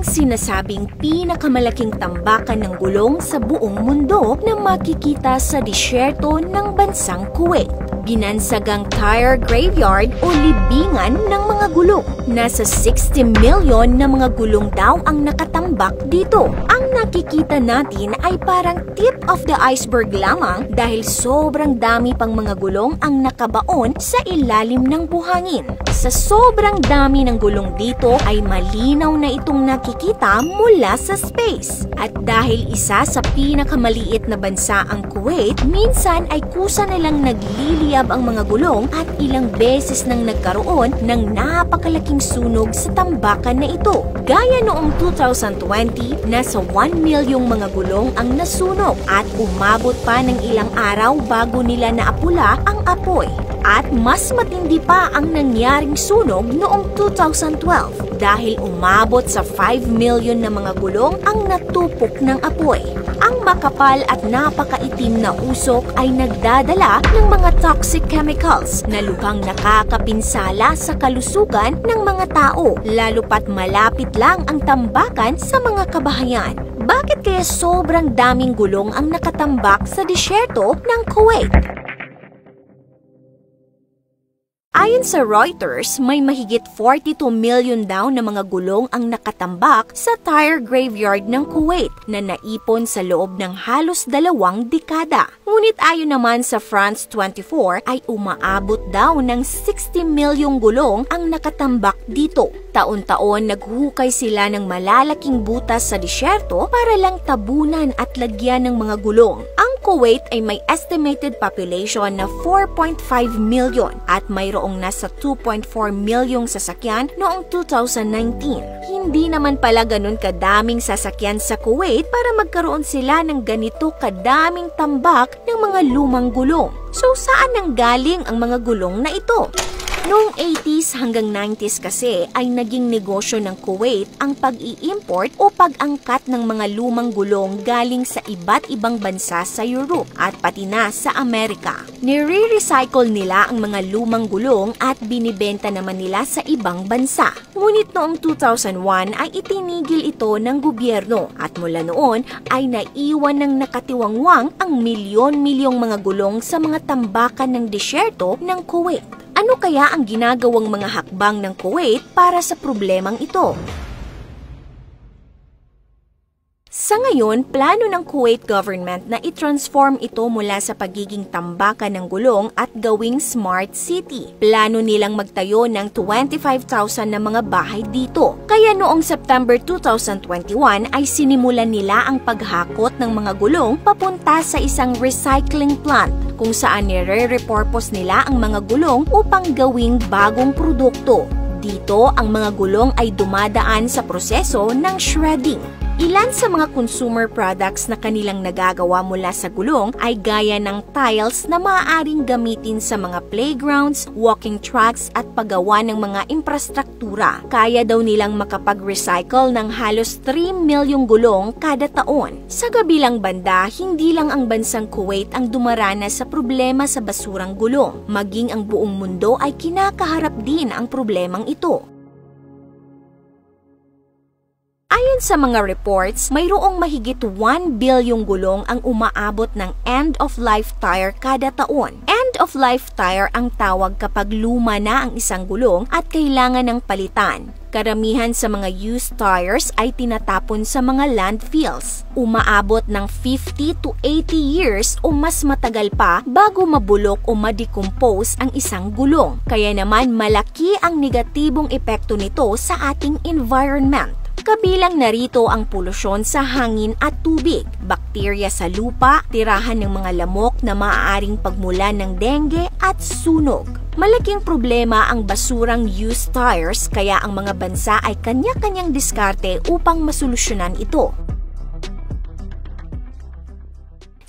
sinasabing pinakamalaking tambakan ng gulong sa buong mundo na makikita sa disyerto ng bansang Kuwait. Binansagang tire graveyard o libingan ng mga gulong. Nasa 60 million na mga gulong daw ang nakatambak dito. Ang nakikita natin ay parang tip of the iceberg lamang dahil sobrang dami pang mga gulong ang nakabaon sa ilalim ng buhangin. Sa sobrang dami ng gulong dito ay malinaw na itong nakikita mula sa space. At dahil isa sa pinakamaliit na bansa ang Kuwait, minsan ay kusa nilang nagliliyab ang mga gulong at ilang beses nang nagkaroon ng napakalaking sunog sa tambakan na ito. Gaya noong 2020, nasa 1 milyong mga gulong ang nasunog at umabot pa ng ilang araw bago nila naapula ang apoy. At mas matindi pa ang nangyaring sunog noong 2012 dahil umabot sa 5 million na mga gulong ang natupok ng apoy. Ang makapal at napakaitim na usok ay nagdadala ng mga toxic chemicals na lubhang nakakapinsala sa kalusugan ng mga tao, lalo pat malapit lang ang tambakan sa mga kabahayan. Bakit kaya sobrang daming gulong ang nakatambak sa disyerto ng Kuwait? Ayon sa Reuters, may mahigit 42 million daw na mga gulong ang nakatambak sa tire graveyard ng Kuwait na naipon sa loob ng halos 2 dekada. Ngunit ayon naman sa France 24 ay umaabot daw ng 60 milyong gulong ang nakatambak dito. Taon-taon naghuhukay sila ng malalaking butas sa disyerto para lang tabunan at lagyan ng mga gulong. Ang Kuwait ay may estimated population na 4.5 million at mayroong nasa 2.4 milyong sasakyan noong 2019. Hindi naman pala ganun kadaming sasakyan sa Kuwait para magkaroon sila ng ganito kadaming tambak ng mga lumang gulong. So saan nanggaling ang mga gulong na ito? Noong 80s hanggang 90s kasi ay naging negosyo ng Kuwait ang pag-i-import o pag-angkat ng mga lumang gulong galing sa iba't ibang bansa sa Europe at pati na sa Amerika. Nire-recycle nila ang mga lumang gulong at binibenta naman nila sa ibang bansa. Ngunit noong 2001 ay itinigil ito ng gobyerno at mula noon ay naiwan ng nakatiwangwang ang milyon-milyong mga gulong sa mga tambakan ng disyerto ng Kuwait. Ano kaya ang ginagawang mga hakbang ng Kuwait para sa problemang ito? Sa ngayon, plano ng Kuwait government na i-transform ito mula sa pagiging tambakan ng gulong at gawing smart city. Plano nilang magtayo ng 25,000 na mga bahay dito. Kaya noong September 2021 ay sinimulan nila ang paghakot ng mga gulong papunta sa isang recycling plant kung saan nire-repurpose nila ang mga gulong upang gawing bagong produkto. Dito, ang mga gulong ay dumadaan sa proseso ng shredding. Ilan sa mga consumer products na kanilang nagagawa mula sa gulong ay gaya ng tiles na maaaring gamitin sa mga playgrounds, walking tracks at paggawa ng mga infrastruktura. Kaya daw nilang makapag-recycle ng halos 3 milyong gulong kada taon. Sa kabilang banda, hindi lang ang bansang Kuwait ang dumaranas sa problema sa basurang gulong. Maging ang buong mundo ay kinakaharap din ang problemang ito. Ayon sa mga reports, mayroong mahigit 1 bilyong gulong ang umaabot ng end-of-life tire kada taon. End-of-life tire ang tawag kapag luma na ang isang gulong at kailangan ng palitan. Karamihan sa mga used tires ay tinatapon sa mga landfills. Umaabot ng 50 to 80 years o mas matagal pa bago mabulok o ma-decompose ang isang gulong. Kaya naman malaki ang negatibong epekto nito sa ating environment. Kabilang narito ang polusyon sa hangin at tubig, bakterya sa lupa, tirahan ng mga lamok na maaaring pagmulan ng dengue at sunog. Malaking problema ang basurang used tires kaya ang mga bansa ay kanya-kanyang diskarte upang masolusyonan ito.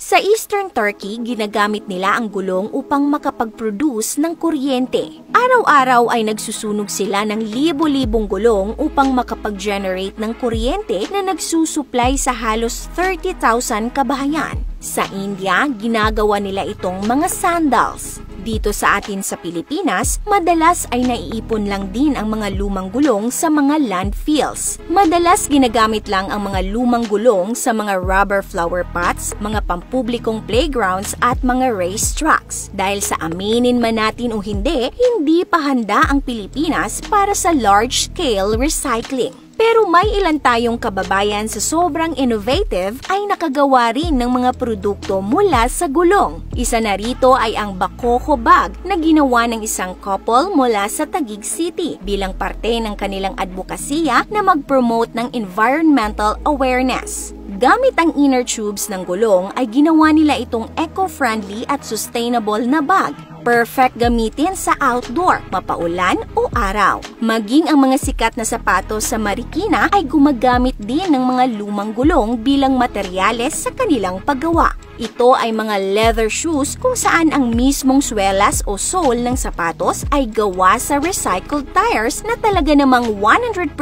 Sa Eastern Turkey, ginagamit nila ang gulong upang makapag-produce ng kuryente. Araw-araw ay nagsusunog sila ng libo-libong gulong upang makapag-generate ng kuryente na nagsusupply sa halos 30,000 kabahayan. Sa India, ginagawa nila itong mga sandals. Dito sa atin sa Pilipinas, madalas ay naiipon lang din ang mga lumang gulong sa mga landfills. Madalas ginagamit lang ang mga lumang gulong sa mga rubber flower pots, mga pampublikong playgrounds at mga racetracks. Dahil sa aminin man natin o hindi pa handa ang Pilipinas para sa large-scale recycling. Pero may ilan tayong kababayan sa sobrang innovative ay nakagawa rin ng mga produkto mula sa gulong. Isa na rito ay ang Bakoko Bag na ginawa ng isang couple mula sa Taguig City bilang parte ng kanilang advokasya na mag-promote ng environmental awareness. Gamit ang inner tubes ng gulong ay ginawa nila itong eco-friendly at sustainable na bag. Perfect gamitin sa outdoor, mapaulan o araw. Maging ang mga sikat na sapatos sa Marikina ay gumagamit din ng mga lumang gulong bilang materyales sa kanilang paggawa. Ito ay mga leather shoes kung saan ang mismong swelas o sole ng sapatos ay gawa sa recycled tires na talaga namang 100%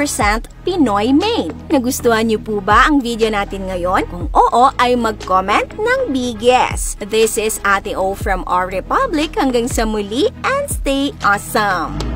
Pinoy made. Nagustuhan niyo po ba ang video natin ngayon? Kung oo, ay mag-comment ng big yes. This is Ate O from our Republic. Hanggang sa muli and stay awesome!